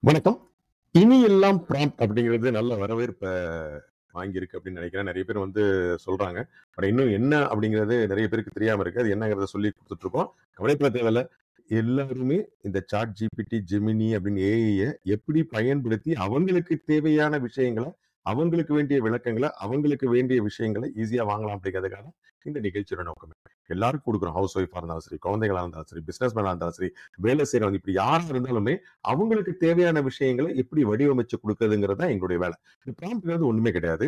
வணக்கம். இனி எல்லாம் ப்ராம்ப்ட் அப்படிங்கிறது நல்ல வரவேற்ப வாங்கியிருக்கு அப்படின்னு நினைக்கிறேன். நெறைய பேர் வந்து சொல்றாங்க. பட் இன்னும் என்ன அப்படிங்கிறது நெறைய பேருக்கு தெரியாம இருக்கு. அது என்னங்கிறத சொல்லி குடுத்துட்டு இருக்கோம். கவலைப்பட தேவையில்ல. எல்லாருமே இந்த சாட் ஜிபிடி, ஜெமினி அப்படின்னு ஏஐய எப்படி பயன்படுத்தி அவங்களுக்கு தேவையான விஷயங்கள, அவங்களுக்கு வேண்டிய விளக்கங்கள, அவங்களுக்கு வேண்டிய விஷயங்கள ஈஸியா வாங்கலாம் அப்படிங்கிறதுக்காக இந்த நிகழ்ச்சியோட நோக்கமே. எல்லாருக்கும் குடுக்குறோம். ஹவுஸ் ஒய்ஃபா இருந்தாலும் சரி, குழந்தைகளா இருந்தாலும் சரி, பிசினஸ் மேனா இருந்தாலும் சரி, வேலை செய்றவங்க இப்படி யாரா இருந்தாலுமே அவங்களுக்கு தேவையான விஷயங்கள எப்படி வடிவமைச்சு குடுக்குறதுங்கிறது தான் எங்களுடைய வேலை. இந்த ப்ராம்ப்ட்ங்கிறது ஒண்ணுமே கிடையாது.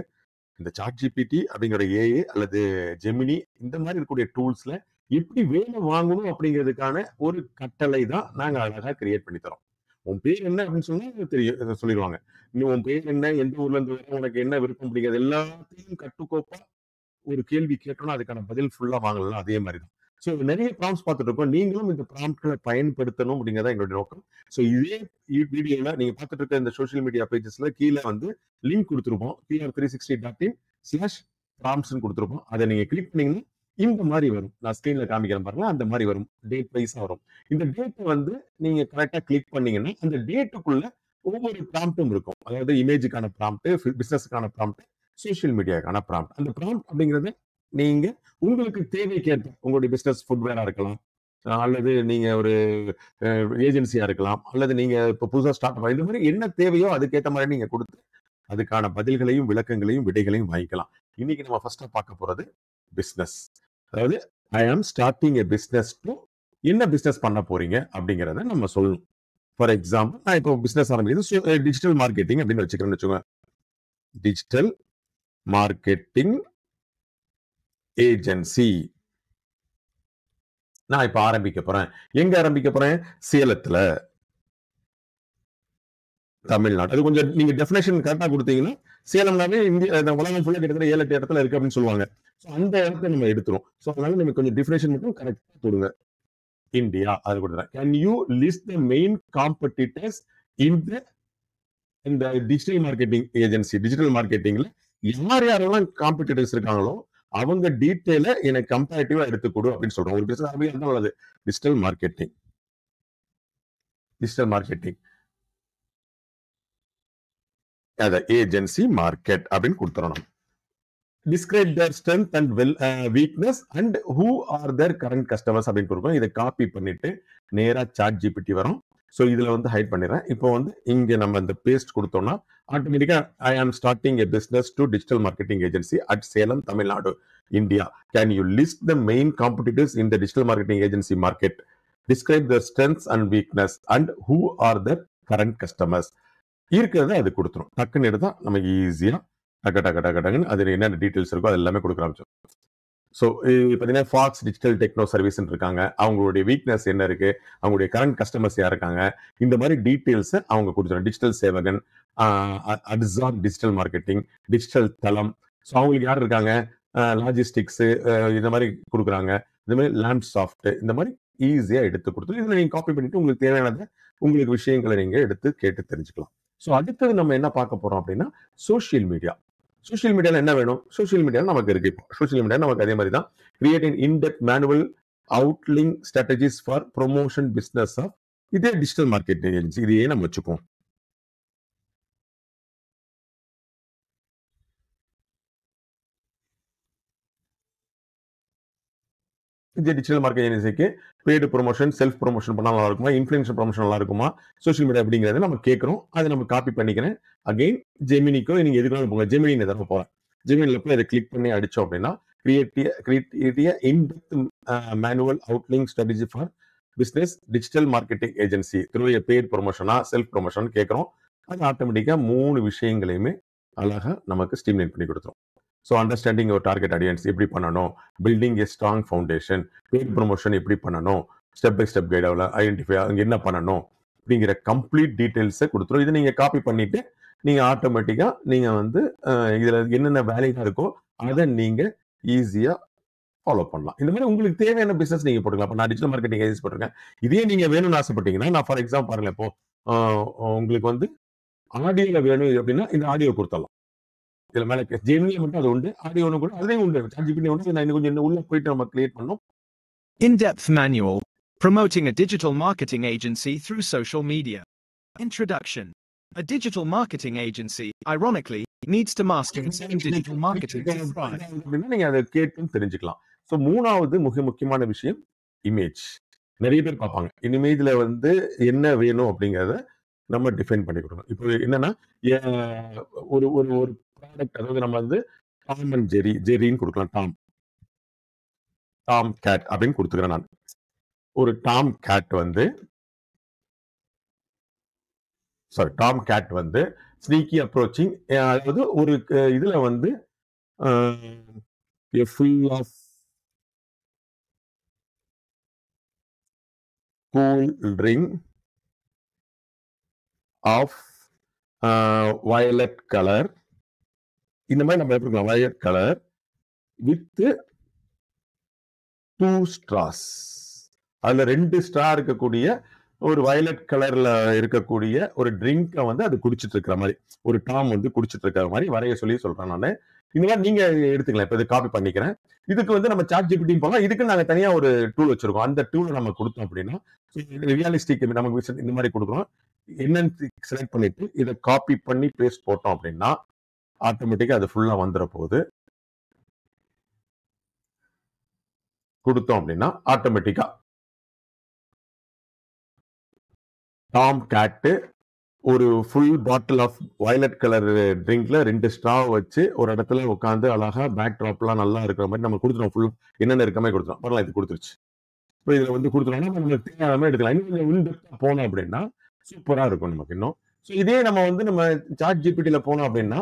இந்த சாட் ஜிபிடி அப்படிங்கிற ஏஐ அல்லது ஜெமினி இந்த மாதிரி இருக்கக்கூடிய டூல்ஸ்ல எப்படி வேலை வாங்கணும் அப்படிங்கிறதுக்கான ஒரு கட்டளை தான் நாங்க அழகா கிரியேட் பண்ணி தரோம். உன் பேர் என்ன அப்படின்னு சொன்னா தெரியும் சொல்லிடுவாங்க. நீ உன் பேர் என்ன? எந்த ஊர்ல இருந்து வர? உனக்கு என்ன விருப்பம்? அப்படிங்கிறது எல்லாத்தையும் கட்டுக்கோப்பா ஒரு கேள்வி கேட்டோம்னா, அதுக்கான பதில் ஃபுல்லா வாங்கலாம். அதே மாரி தான். ஸோ நெறைய ப்ராம்ப்ட்ஸ் பார்த்துட்டு இருக்கோம். நீங்களும் இந்த ப்ராம்ப்ட்கள பயன்படுத்தணும் அப்படிங்கிறது தான் எங்களுடைய நோக்கம். ஸோ இதே வீடியோல நீங்க பார்த்துட்டு இருக்க இந்த சோசியல் மீடியா பேஜஸ்ல கீழ வந்து லிங்க் குடுத்திருப்போம். cr360.in/prompts ன்னு குடுத்திருப்போம். அத நீங்க கிளிக் பண்ணீங்கன்னா, இந்த மாரி வரும். நான் ஸ்க்ரீன்ல காமிக்கிறேன் பாருங்க. அந்த மாரி வரும். டேட் வைஸா வரும். இந்த டேட்ட வந்து நீங்க கரெக்ட்டா கிளிக் பண்ணீங்கன்னா, அந்த டேட்டுக்குள்ள ஒவ்வொரு ப்ராம்ப்ட்டும் இருக்கும். அதாவது இமேஜ்க்கான ப்ராம்ப்ட், பிசினஸ்க்கான ப்ராம்ப்ட், சோசியல் மீடியாக்கான ப்ராம்ப்ட். அந்த ப்ராம்ப்ட் அப்படிங்கிறது நீங்க உங்களுக்கு தேவைக்கேற்ப உங்களுடைய பிசினஸ் ஃபுட்வேரா இருக்கலாம். அல்லது நீங்க ஒரு அ ஏஜென்சியா இருக்கலாம். அல்லது நீங்க இப்ப புதுசா ஸ்டார்ட் இந்த மாரி என்ன தேவையோ அதுக்கேத்த மாரி நீங்க குடுத்து, அதுக்கான பதில்களையும், விளக்கங்களையும், விடைகளையும் வாங்கிக்கலாம். இன்னைக்கு நம்ம ஃபர்ஸ்ட்டா பார்க்க போறது பிசினஸ். அதாவது ஐ ஆம் ஸ்டார்ட்டிங் எ பிசினஸ் டூ என்ன பிசினஸ் பண்ண போறீங்க அப்படிங்கிறத நம்ம சொல்லணும். ஃபார் எக்ஸாம்பிள் நான் இப்போ பிசினஸ் ஆரம்பிக்கிறது டிஜிட்டல் மார்க்கெட்டிங் அப்படின்னு வச்சுக்கிறேன்னு வச்சுக்கோங்க. Digital marketing agency. நான் இப்ப ஆரம்பிக்க போறேன். எங்க ஆரம்பிக்க போறேன்? சேலத்துல, தமிழ்நாடு. அது கொஞ்சம் நீங்க டெஃபினேஷன் கரெக்ட்டா குடுத்தீங்கன்னா, சேலம்னாவே இந்தியா இந்த உலகம் ஃபுல்லா கிட்டத்தட்ட 7, 8 இடத்துல இருக்கு அப்படின்னு சொல்லுவாங்க. சோ அந்த இடத்த நம்ம எடுத்துருவோம். சோ அதனால நீங்க கொஞ்சம் டெஃபினேஷன் மட்டும் கரெக்ட்டா குடுங்க. இந்தியா அது குடுக்குறேன். Can you list the main competitors in இந்த டிஜிட்டல் மார்க்கெட்டிங் ஏஜென்சி டிஜிட்டல் மார்க்கெட்டிங்ல யார் யாரெல்லாம் காம்படிட்டர்ஸ் இருக்காங்களோ, அவங்க டீட்டெயில எனக்கு கம்பேரிட்டிவா எடுத்து குடு அப்படின்னு சொல்றோம். ஒரு பிசினஸ் ஆரம்பிக்க உள்ளது. Digital marketing. Digital marketing. அத ஏஜென்சி மார்க்கெட் அப்படின்னு குடுத்துறோம் நம்ம. Describe their strength and weakness and who are their current customers அப்படின்னு கொடுப்போம். இதை காப்பி பண்ணிட்டு நேரா சாட் ஜிபிடி வரும். ஸோ இதுல வந்து ஹைட் பண்ணிடுறேன். இப்போ வந்து இங்க நம்ம இந்த பேஸ்ட் கொடுத்தோம்னா ஆட்டோமேட்டிக்கா ஐ ஆம் starting a business to digital marketing agency at Salem, Tamil Nadu, India. Can you list the main competitors in the digital marketing agency market? Describe their strengths and weakness and who R their current customers? இருக்கிறத அது குடுத்துரும். டக்குன்னு எடுத்தா நமக்கு ஈஸியா டக்கு டக்கு டக்கு டக்குன்னு அதுல என்னென்ன டீடைல்ஸ் இருக்கோ அது எல்லாமே குடுக்க ஆரம்பிச்சிடும். ஸோ பார்த்தீங்கன்னா, ஃபாக்ஸ் டிஜிட்டல் டெக்னோ சர்வீஸ்ன்னு இருக்காங்க. அவங்களுடைய வீக்னஸ் என்ன இருக்கு? அவங்களுடைய கரண்ட் கஸ்டமர்ஸ் யார் இருக்காங்க? இந்த மாரி டீடைல்ஸ அவங்க குடுத்துரும். டிஜிட்டல் சேவகன், அ அட்சான் டிஜிட்டல் மார்க்கெட்டிங், டிஜிட்டல் தளம். ஸோ அவங்களுக்கு யார் இருக்காங்க? லாஜிஸ்டிக்ஸ் இந்த மாரி குடுக்குறாங்க. இந்த மாரி லேண்ட் சாஃப்ட் இந்த மாரி ஈஸியா எடுத்து குடுத்துரும். இதுல நீங்க காப்பி பண்ணிட்டு உங்களுக்கு தேவையானத உங்களுக்கு விஷயங்கள நீங்க எடுத்து கேட்டு தெரிஞ்சுக்கலாம். ஸோ அடுத்தது நம்ம என்ன பார்க்க போறோம் அப்படின்னா, சோசியல் மீடியா. சோசியல் மீடியால என்ன வேணும்? சோசியல் மீடியால நமக்கு இருக்கு இப்போ. சோசியல் மீடியா நமக்கு அதே மாரி தான். Create an in-depth manual outlining strategies for promotion business of இதே டிஜிட்டல் மார்க்கெட்டிங் ஏஜென்சி. இதையே நம்ம வச்சுக்குவோம். இந்த டிஜிட்டல் மார்க்கெட்டிங் ஏஜென்சிக்கு பெய்டு ப்ரமோஷன், செல்ஃப் ப்ரமோஷன் பண்ணா நல்லா இருக்குமா? இன்ஃப்ளூயன்சர் ப்ரமோஷன் நல்லா இருக்குமா? சோசியல் மீடியா அப்படிங்கிறத நம்ம கேட்கிறோம். அத நம்ம காப்பி பண்ணிக்கிறேன். அகைன் ஜெமினிக்கோ நீங்க எதுக்கு வேணாலும் போங்க. ஜெமினி தடவ போறேன். ஜெமினில போய் இத கிளிக் பண்ணி அடிச்சோம் அப்படின்னா, create in-depth manual outlining strategy for business digital marketing agency through a paid ப்ரமோஷனா, செல்ஃப் ப்ரமோஷன் கேட்கிறோம். அது ஆட்டோமேட்டிக்கா 3 விஷயங்களையுமே அழகா நமக்கு ஸ்ட்ரீம்லைன் பண்ணி குடுத்துரும். So understanding your target audience எப்படி பண்ணணும்? Building a strong foundation, paid promotion எப்படி பண்ணணும்? Step by step guide identify அங்க என்ன பண்ணணும்? அப்படிங்கிற கம்ப்ளீட் டீடைல்ஸ குடுத்துரும். இத நீங்க காப்பி பண்ணிட்டு, நீங்க ஆட்டோமேட்டிக்கா நீங்க வந்து இதுல என்னென்ன வேலைலாம் இருக்கோ, அத நீங்க ஈஸியா ஃபாலோ பண்ணலாம். இந்த மாரி உங்களுக்கு தேவையான பிசினஸ் நீங்க போட்டுக்கலாம். இப்ப நான் டிஜிட்டல் மார்க்கெட்டிங் ஏஜென்சி போட்டிருக்கேன். இதே நீங்க வேணும்னு ஆசைப்பட்டீங்கன்னா, நான் ஃபார் எக்ஸாம்பிள் பாருங்களேன் இப்போ, அ உங்களுக்கு வந்து ஆடியோல வேணும் அப்படின்னா, இந்த ஆடியோ குடுத்துடலாம். இதுல மேல ஜெமினில மட்டும் அது உண்டு. ஆடியோ ஒண்ணு கூட அதுலயும் உண்டு. ChatGPT உண்டு. நான் இன்னும் கொஞ்சம் இன்னும் உள்ள போயிட்டு நம்ம கிரியேட் பண்ணணும். In-depth manual, promoting a digital marketing agency through social media. Introduction. A digital marketing agency, ironically, needs to master its own digital marketing to thrive. அப்படின்னா நீங்க அதை கேட்டும் தெரிஞ்சுக்கலாம். ஸோ 3வது முக்கியமான விஷயம் இமேஜ். நிறைய பேர் பார்ப்பாங்க. இமேஜ்ல வந்து என்ன வேணும் அப்படிங்கிறத நம்ம டிஃபைன் பண்ணி கொடுக்கணும். இப்போ என்னன்னா ஒரு ஒரு ஒரு ப்ராடக்ட், அதாவது நம்ம வந்து டாம் அண்ட் ஜெரின்னு கொடுக்கலாம். டாம் கேட் அப்படின்னு கொடுத்துக்கிறேன் நான். ஒரு டாம் கேட் வந்து ஸ்னீக்கி அப்ரோச்சிங், அதாவது ஒரு இதுல வந்து full of cool drink of violet colour. இந்த மாதிரி நம்ம எப்படி இருக்கலாம், வயலட் கலர் வித் 2 straws. அதுல 2 ஸ்ட்ரா இருக்கக்கூடிய ஒரு வயலட் கலர்ல இருக்கக்கூடிய ஒரு ட்ரிங்கை வந்து அது குடிச்சிட்டு இருக்கிற மாதிரி, ஒரு டாம் வந்து குடிச்சிட்டு இருக்கிற மாதிரி வரைய சொல்லி சொல்றேன் நான். இந்த மாதிரி நீங்க எடுத்துக்கலாம். இப்ப இது காப்பி பண்ணிக்கிறேன். இதுக்கு வந்து நம்ம சாட் ஜிபிடி போகலாம். இதுக்கு நாங்க தனியா ஒரு டூல் வச்சிருக்கோம். அந்த டூலை நம்ம கொடுத்தோம் அப்படின்னா ரியலிஸ்டிக் நமக்கு இந்த மாதிரி கொடுக்குறோம். என்னன்னு செலக்ட் பண்ணிட்டு இதை காப்பி பண்ணி பேஸ்ட் போட்டோம் அப்படின்னா ஆட்டோமேட்டிக்கா அது ஃபுல்லா வந்துட போகுது. கொடுத்தோம் அப்படின்னா ஆட்டோமேட்டிக்கா டாம் கேட்டு ஒரு full bottle of violet colour ட்ரிங்க்ல 2 ஸ்ட்ரா வச்சு ஒரு இடத்துல உட்காந்து அழகா பேக் ட்ராப்லாம் நல்லா இருக்கிற மாதிரி நம்ம கொடுத்துருவோம். ஃபுல் என்னென்ன இருக்க மாதிரி கொடுத்துரும். பரவாயில்ல, இது கொடுத்துருச்சு. இப்போ இதுல வந்து கொடுத்துருவோம்னா நம்ம தேவையான மாதிரி எடுக்கலாம். இன்னும் இன்டெப்தா போனோம் அப்படின்னா சூப்பரா இருக்கும் நமக்கு இன்னும். ஸோ இதே நம்ம வந்து நம்ம சாட் ஜிபிடில போனோம் அப்படின்னா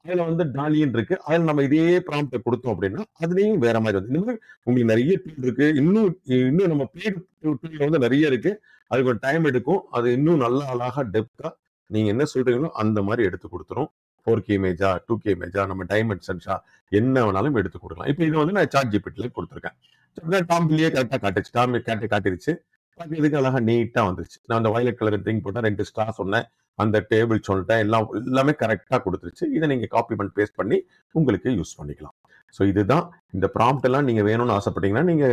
அதுல வந்து டாலின்னு இருக்கு. அதுல நம்ம இதே ப்ராம்ப்டை கொடுத்தோம் அப்படின்னா அதுலயும் வேற மாதிரி வந்து இந்த மாதிரி உங்களுக்கு நிறைய டூல் இருக்கு. இன்னும் நம்ம பெய்ட் டூல் வந்து நிறைய இருக்கு. அதுக்கு ஒரு டைம் எடுக்கும். அது இன்னும் நல்லா அழகா டெப்தா நீங்க என்ன சொல்றீங்களோ அந்த மாதிரி எடுத்து கொடுத்துரும். 4K இமேஜா, 2K இமேஜா, நம்ம டைமென்ஷன்ஸா என்ன வேணாலும் எடுத்து கொடுக்கலாம். இப்போ இது வந்து நான் சாட் ஜிபிடில கொடுத்துருக்கேன். டாம்பிலேயே கரெக்டா காட்டுச்சு. டாம் காட்டிருச்சு. இதுக்கு அழகா நீட்டா வந்துருச்சு. நான் அந்த வயலட் கலர் ட்ரிங்க் போட்டேன், 2 ஸ்ட்ரா சொன்னேன், அந்த டேபிள் சொல்லிட்டேன், எல்லாமே கரெக்டா கொடுத்துருச்சு. இதை நீங்க காப்பி பண்ணி பேஸ்ட் பண்ணி உங்களுக்கு யூஸ் பண்ணிக்கலாம். ஸோ இதுதான் இந்த ப்ராம்ப்ட் எல்லாம் நீங்க வேணும்னு ஆசைப்பட்டீங்கன்னா நீங்க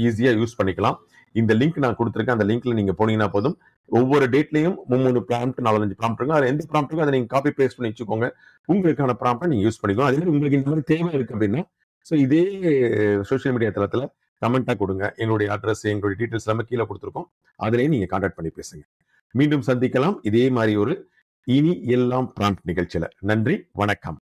ஈஸியா யூஸ் பண்ணிக்கலாம். இந்த லிங்க் நான் கொடுத்துருக்கேன். அந்த லிங்க்ல நீங்க போனீங்கன்னா போதும். ஒவ்வொரு டேட்லயும் 3 ப்ராம்ப்ட், 4-5 ப்ராம்ப்ட் இருக்கும். அது எந்த ப்ராம்ப்ட் இருக்கோ அதை நீங்க காப்பி பேஸ்ட் பண்ணி வச்சுக்கோங்க. உங்களுக்கான ப்ராம்ப்டை நீங்க யூஸ் பண்ணிக்கோங்க. அதே மாதிரி உங்களுக்கு இந்த மாதிரி தேவை இருக்கு அப்படின்னா ஸோ இதே சோஷியல் மீடியா தளத்துல கமெண்டா கொடுங்க. எங்களுடைய அட்ரஸ், எங்களுடைய டீடைல்ஸ் எல்லாமே கீழே கொடுத்துருக்கோம். அதுலயும் நீங்க கான்டாக்ட் பண்ணி பேசுங்க. மீண்டும் சந்திக்கலாம் இதே மாதிரி ஒரு இனி எல்லாம் ப்ராம்ப்ட் நிகழ்ச்சியில. நன்றி, வணக்கம்.